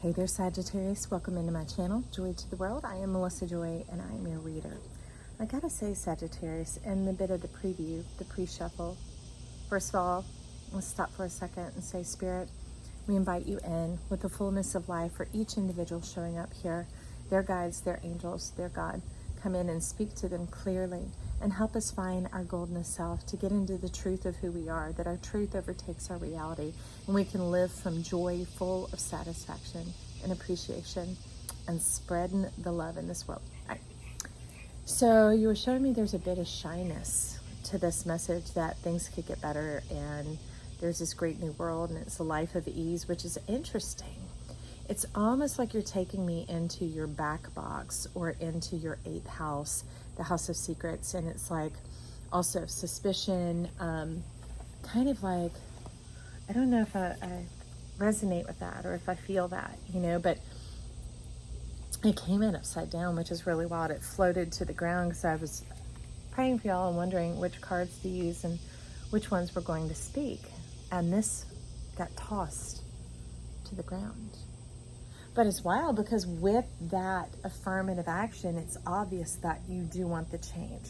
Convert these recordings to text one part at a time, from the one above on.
Hey there, Sagittarius. Welcome into my channel, Joy to the World. I am Melissa Joy, and I am your reader. I gotta say, Sagittarius, in the bit of the preview, the pre-shuffle, first of all, let's stop for a second and say, Spirit, we invite you in with the fullness of life for each individual showing up here. Their guides, their angels, their God. Come in and speak to them clearly and help us find our golden self, to get into the truth of who we are, that our truth overtakes our reality, and we can live from joy, full of satisfaction and appreciation, and spreading the love in this world. All right. So you were showing me there's a bit of shyness to this message, that things could get better, and there's this great new world, and it's a life of ease, which is interesting. It's almost like you're taking me into your back box or into your 8th house, the house of secrets. And it's like also suspicion, kind of like, I don't know if I resonate with that or if I feel that, but it came in upside down, which is really wild. It floated to the ground because I was praying for y'all and wondering which cards to use and which ones were going to speak. And this got tossed to the ground. But it's wild because with that affirmative action, it's obvious that you do want the change,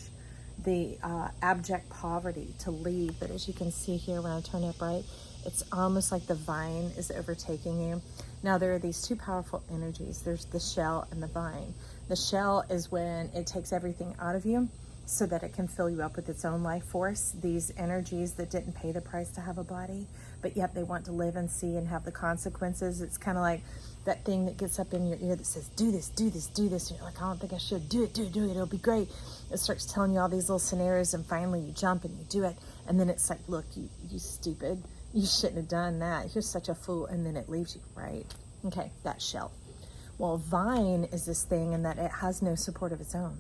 the abject poverty to leave. But as you can see here, when I turn upright, it's almost like the vine is overtaking you. Now, there are these two powerful energies. There's the shell and the vine. The shell is when it takes everything out of you so that it can fill you up with its own life force. These energies that didn't pay the price to have a body, but yet they want to live and see and have the consequences. It's kind of like that thing that gets up in your ear that says, do this, do this, do this. And you're like, I don't think I should. Do it, it'll be great. It starts telling you all these little scenarios, and finally you jump and you do it. And then it's like, look, you stupid. You shouldn't have done that. You're such a fool. And then it leaves you, right? Okay, that shell. Well, vine is this thing in that it has no support of its own.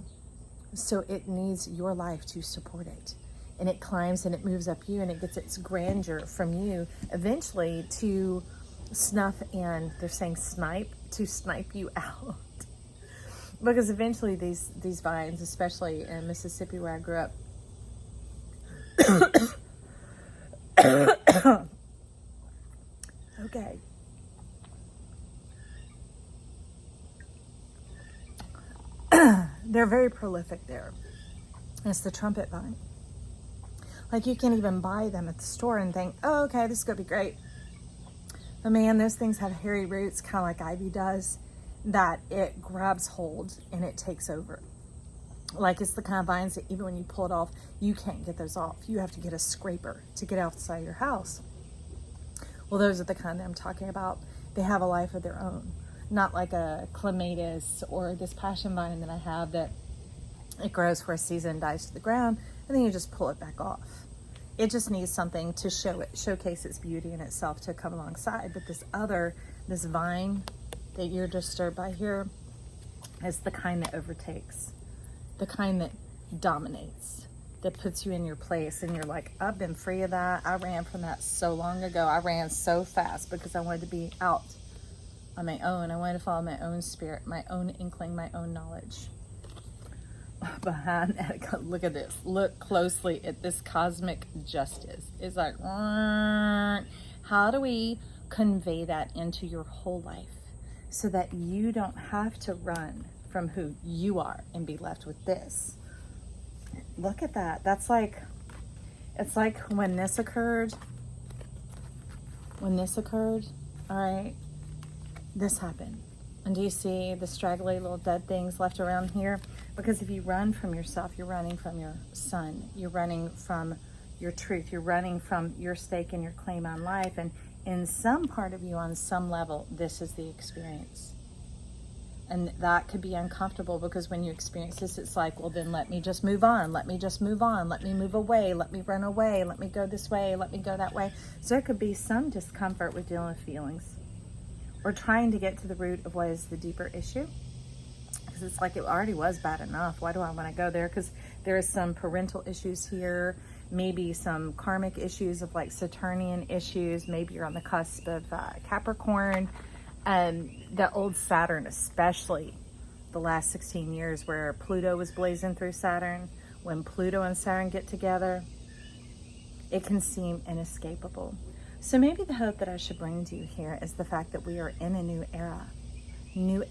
So it needs your life to support it. And it climbs and it moves up you, and it gets its grandeur from you eventually to snuff and they're saying snipe you out. Because eventually these vines, especially in Mississippi where I grew up, okay. They're very prolific there. It's the trumpet vine. Like, you can't even buy them at the store and think, oh, okay, this is going to be great. But man, those things have hairy roots, kind of like ivy does, that it grabs hold and it takes over. Like, it's the kind of vines that even when you pull it off, you can't get those off. You have to get a scraper to get outside your house. Well, those are the kind that I'm talking about. They have a life of their own. Not like a clematis or this passion vine that I have that it grows for a season, dies to the ground, and then you just pull it back off. It just needs something to showcase its beauty in itself to come alongside. But this vine that you're disturbed by here is the kind that overtakes, the kind that dominates, that puts you in your place. And you're like, I've been free of that. I ran from that so long ago. I ran so fast because I wanted to be out on my own. I wanted to follow my own spirit, my own inkling, my own knowledge. Behind that, look at this. Look closely at this cosmic justice. It's like, how do we convey that into your whole life so that you don't have to run from who you are and be left with this? Look at that. It's like when this occurred, all right, this happened. And do you see the straggly little dead things left around here? Because if you run from yourself, you're running from your sun. You're running from your truth. You're running from your stake and your claim on life. And in some part of you, on some level, this is the experience. And that could be uncomfortable, because when you experience this, it's like, well, then let me just move on. Let me just move on. Let me move away. Let me run away. Let me go this way. Let me go that way. So there could be some discomfort with dealing with feelings, or trying to get to the root of what is the deeper issue. Because it's like, it already was bad enough. Why do I want to go there? Because there is some parental issues here, maybe some karmic issues of like Saturnian issues. Maybe you're on the cusp of Capricorn. The old Saturn, especially the last 16 years where Pluto was blazing through Saturn. When Pluto and Saturn get together, it can seem inescapable. So maybe the hope that I should bring to you here is the fact that we are in a new era, new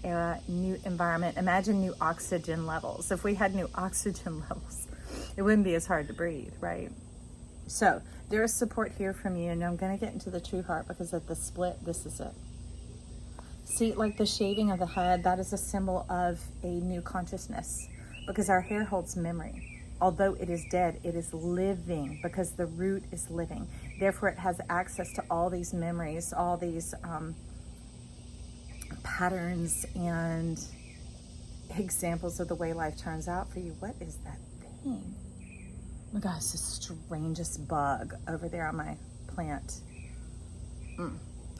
environment. Imagine new oxygen levels. If we had new oxygen levels, it wouldn't be as hard to breathe, right? So there is support here from you, and I'm going to get into the true heart because at the split, this is it. See, like the shaving of the head, that is a symbol of a new consciousness because our hair holds memory. Although it is dead, it is living because the root is living. Therefore, it has access to all these memories, all these patterns and examples of the way life turns out for you. What is that thing? Oh my gosh, it's the strangest bug over there on my plant. All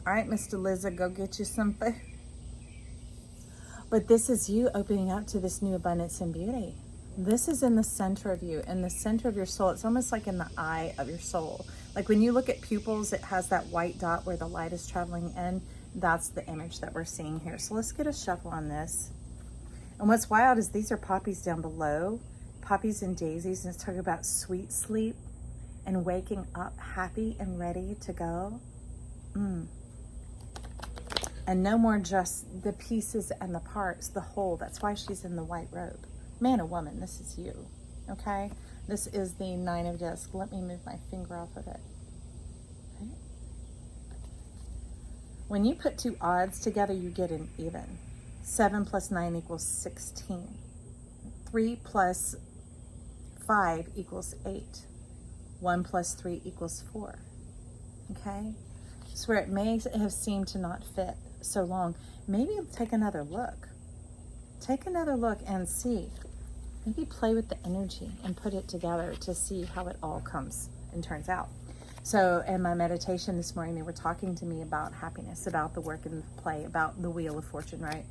right, Mr. Lizard, go get you some food. But this is you opening up to this new abundance and beauty. This is in the center of you, in the center of your soul. It's almost like in the eye of your soul. Like when you look at pupils, it has that white dot where the light is traveling in. That's the image that we're seeing here. So let's get a shuffle on this. And what's wild is these are poppies down below, poppies and daisies, and it's talking about sweet sleep and waking up happy and ready to go. And no more just the pieces and the parts, the whole. That's why she's in the white robe. Man or woman, this is you, okay? This is the 9 of discs. Let me move my finger off of it. Okay. When you put two odds together, you get an even. 7 plus 9 equals 16. 3 plus 5 equals 8. 1 plus 3 equals 4. Okay? So where it may have seemed to not fit so long, maybe take another look. Take another look and see. Maybe play with the energy and put it together to see how it all comes and turns out. So in my meditation this morning, they were talking to me about happiness, about the work and the play, about the wheel of fortune, right?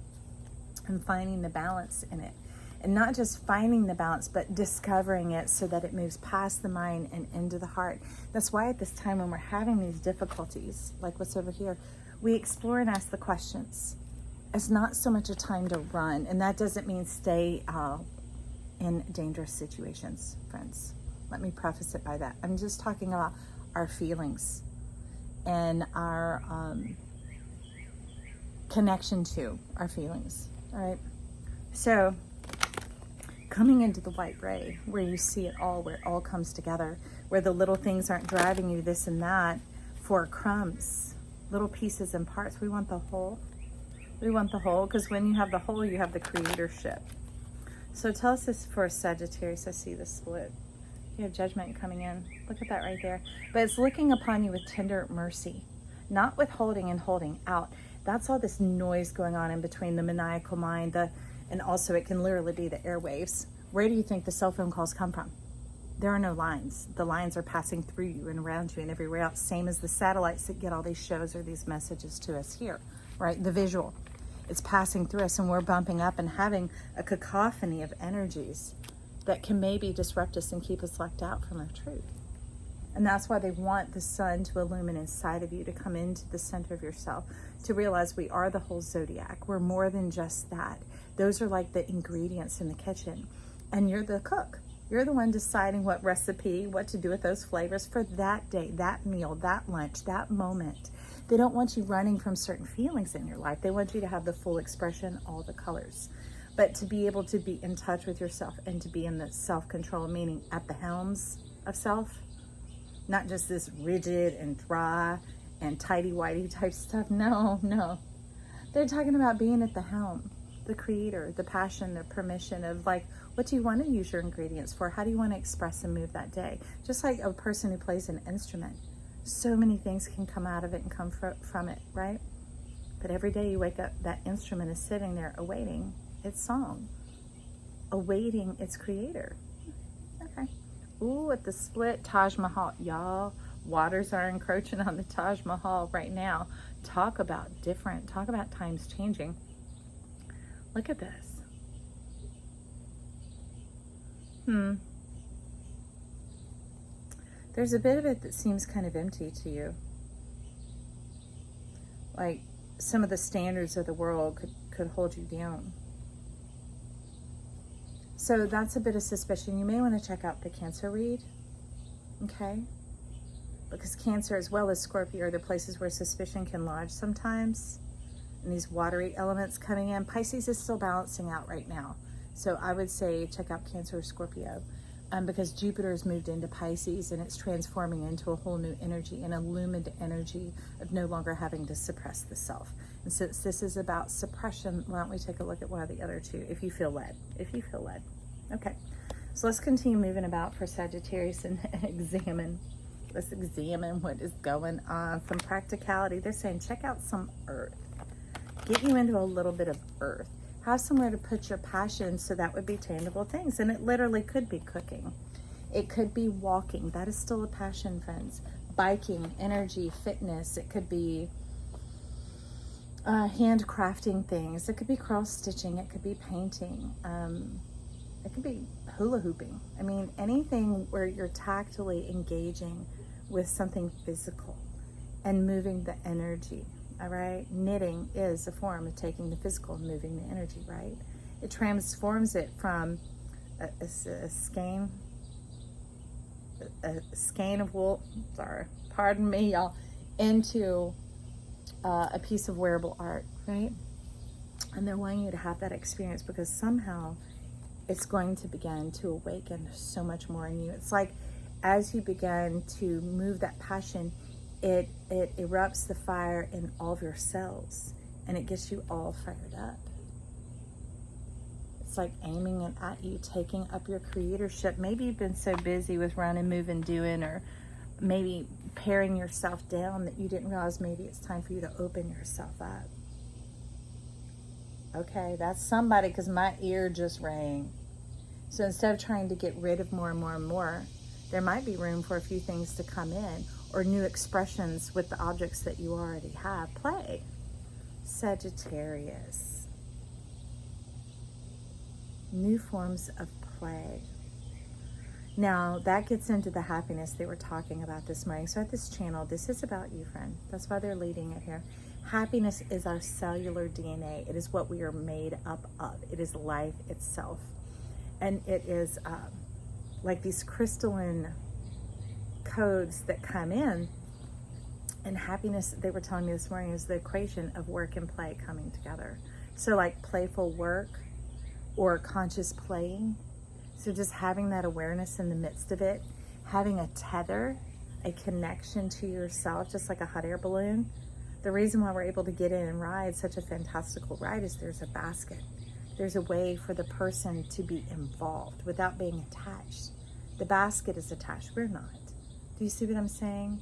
And finding the balance in it. And not just finding the balance, but discovering it so that it moves past the mind and into the heart. That's why at this time when we're having these difficulties, like what's over here, we explore and ask the questions. It's not so much a time to run, and that doesn't mean stay in dangerous situations, friends. Let me preface it by that. I'm just talking about our feelings and our connection to our feelings, all right? So coming into the white ray, where you see it all, where it all comes together, where the little things aren't driving you this and that for crumbs, little pieces and parts. We want the whole. We want the whole, because when you have the whole, you have the creatorship. So tell us this for Sagittarius. I see the split. You have judgment coming in. Look at that right there. But it's looking upon you with tender mercy, not withholding and holding out. That's all this noise going on in between the maniacal mind, and also it can literally be the airwaves. Where do you think the cell phone calls come from? There are no lines. The lines are passing through you and around you and everywhere else. Same as the satellites that get all these shows or these messages to us here, right? The visual. It's passing through us and we're bumping up and having a cacophony of energies that can maybe disrupt us and keep us locked out from our truth. And that's why they want the sun to illumine inside of you, to come into the center of yourself, to realize we are the whole zodiac. We're more than just that. Those are like the ingredients in the kitchen. And you're the cook. You're the one deciding what recipe, what to do with those flavors for that day, that meal, that lunch, that moment. They don't want you running from certain feelings in your life. They want you to have the full expression, all the colors. But to be able to be in touch with yourself and to be in the self-control, meaning at the helms of self, not just this rigid and dry and tighty-whitey type stuff. No. They're talking about being at the helm, the creator, the passion, the permission of like, what do you want to use your ingredients for? How do you want to express and move that day? Just like a person who plays an instrument. So many things can come out of it and come from it, right? But every day you wake up, that instrument is sitting there awaiting its song, awaiting its creator. Okay. Ooh, at the split, Taj Mahal. Y'all, waters are encroaching on the Taj Mahal right now. Talk about different. Talk about times changing. Look at this. There's a bit of it that seems kind of empty to you. Like some of the standards of the world could hold you down. So that's a bit of suspicion. You may want to check out the Cancer read, okay? because Cancer as well as Scorpio are the places where suspicion can lodge sometimes. And these watery elements coming in. Pisces is still balancing out right now. So I would say check out Cancer or Scorpio. Because Jupiter has moved into Pisces and it's transforming into a whole new energy, an illumined energy of no longer having to suppress the self. And since this is about suppression, why don't we take a look at one of the other two, if you feel led. If you feel led. Okay, so let's continue moving about for Sagittarius and examine. Let's examine what is going on. Some practicality. They're saying check out some earth. Get you into a little bit of earth. Have somewhere to put your passion, so that would be tangible things. And it literally could be cooking. It could be walking. That is still a passion, friends. Biking, energy, fitness. It could be handcrafting things. It could be cross stitching. It could be painting. It could be hula hooping. I mean, anything where you're tactily engaging with something physical and moving the energy. All right, knitting is a form of taking the physical and moving the energy, right? It transforms it from a skein of wool, sorry, pardon me, y'all, into a piece of wearable art, right? And they're wanting you to have that experience because somehow it's going to begin to awaken so much more in you. It's like as you begin to move that passion, it erupts the fire in all of your cells and it gets you all fired up. It's like aiming it at you, taking up your creatorship. Maybe you've been so busy with running, moving, doing, or maybe paring yourself down that you didn't realize maybe it's time for you to open yourself up. Okay, that's somebody, because my ear just rang. So instead of trying to get rid of more and more and more, there might be room for a few things to come in, or new expressions with the objects that you already have. Play. Sagittarius. New forms of play. Now, that gets into the happiness they were talking about this morning. So at this channel, this is about you, friend. That's why they're leading it here. Happiness is our cellular DNA. It is what we are made up of. It is life itself. And it is like these crystalline codes that come in. And happiness, they were telling me this morning, is the equation of work and play coming together. So like playful work or conscious playing. So just having that awareness in the midst of it, having a tether, a connection to yourself, just like a hot air balloon. The reason why we're able to get in and ride such a fantastical ride is there's a basket. There's a way for the person to be involved without being attached. The basket is attached, we're not. Do you see what I'm saying?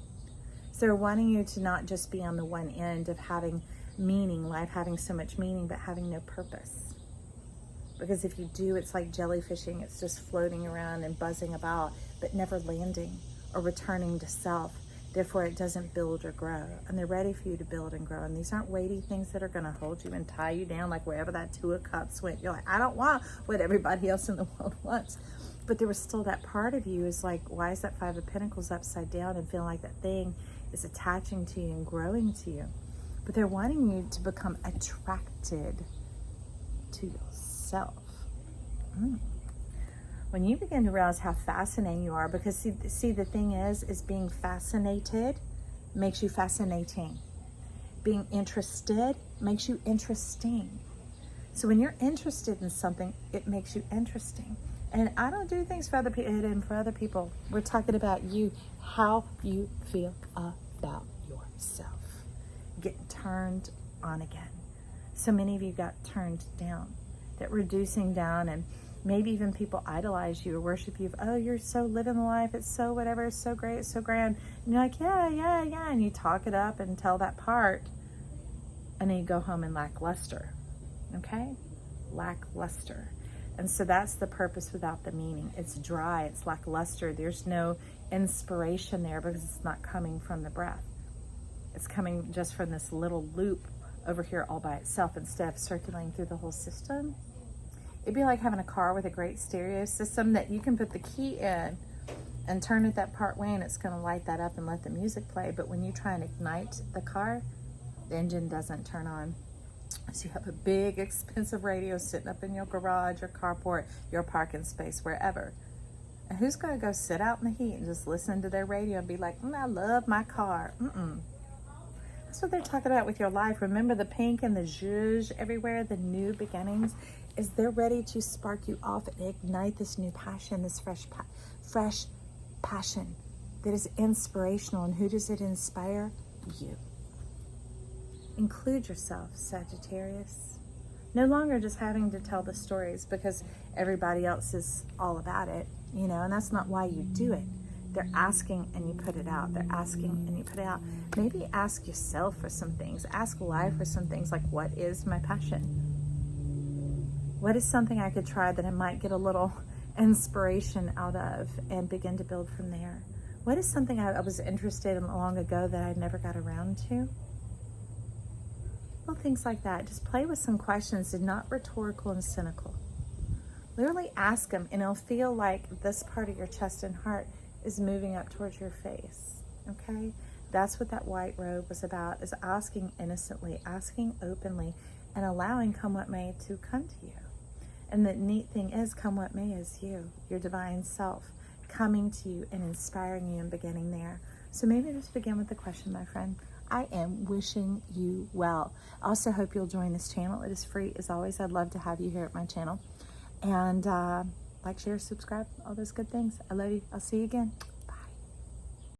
So they're wanting you to not just be on the one end of having meaning, life having so much meaning, but having no purpose. Because if you do, it's like jellyfishing. It's just floating around and buzzing about, but never landing or returning to self. Therefore, it doesn't build or grow. And they're ready for you to build and grow. And these aren't weighty things that are going to hold you and tie you down like wherever that Two of Cups went. You're like, I don't want what everybody else in the world wants. But there was still that part of you is like, why is that Five of Pentacles upside down and feeling like that thing is attaching to you and growing to you? But they're wanting you to become attracted to yourself. When you begin to realize how fascinating you are, because see the thing is being fascinated makes you fascinating. Being interested makes you interesting. So when you're interested in something, it makes you interesting. And I don't do things for other people. We're talking about you, how you feel about yourself. Get turned on again. So many of you got turned down. That reducing down, and maybe even people idolize you or worship you. Oh, you're so living the life. It's so whatever. It's so great. It's so grand. And you're like, yeah. And you talk it up and tell that part. And then you go home and lackluster. Okay? Lackluster. And so that's the purpose without the meaning. It's dry. It's lackluster. There's no inspiration there because it's not coming from the breath. It's coming just from this little loop over here all by itself instead of circulating through the whole system. It'd be like having a car with a great stereo system that you can put the key in and turn it that part way and it's going to light that up and let the music play. But when you try and ignite the car, the engine doesn't turn on. So you have a big expensive radio sitting up in your garage, your carport, your parking space, wherever. And who's going to go sit out in the heat and just listen to their radio and be like, I love my car? That's what they're talking about with your life. Remember the pink and the zhuzh everywhere, the new beginnings, is they're ready to spark you off and ignite this new passion, this fresh passion that is inspirational. And who does it inspire? You. Include yourself, Sagittarius. No longer just having to tell the stories because everybody else is all about it, you know, and that's not why you do it. They're asking and you put it out. They're asking and you put it out. Maybe ask yourself for some things. Ask life for some things like, what is my passion? What is something I could try that I might get a little inspiration out of and begin to build from there? What is something I was interested in long ago that I never got around to? Well, things like that. Just play with some questions and not rhetorical and cynical. Literally ask them, and it'll feel like this part of your chest and heart is moving up towards your face, okay? That's what that white robe was about, is asking innocently, asking openly, and allowing come what may to come to you. And the neat thing is, come what may is you, your divine self, coming to you and inspiring you and beginning there. So maybe just begin with the question, my friend. I am wishing you well. I also hope you'll join this channel. It is free as always. I'd love to have you here at my channel. And like, share, subscribe, all those good things. I love you. I'll see you again.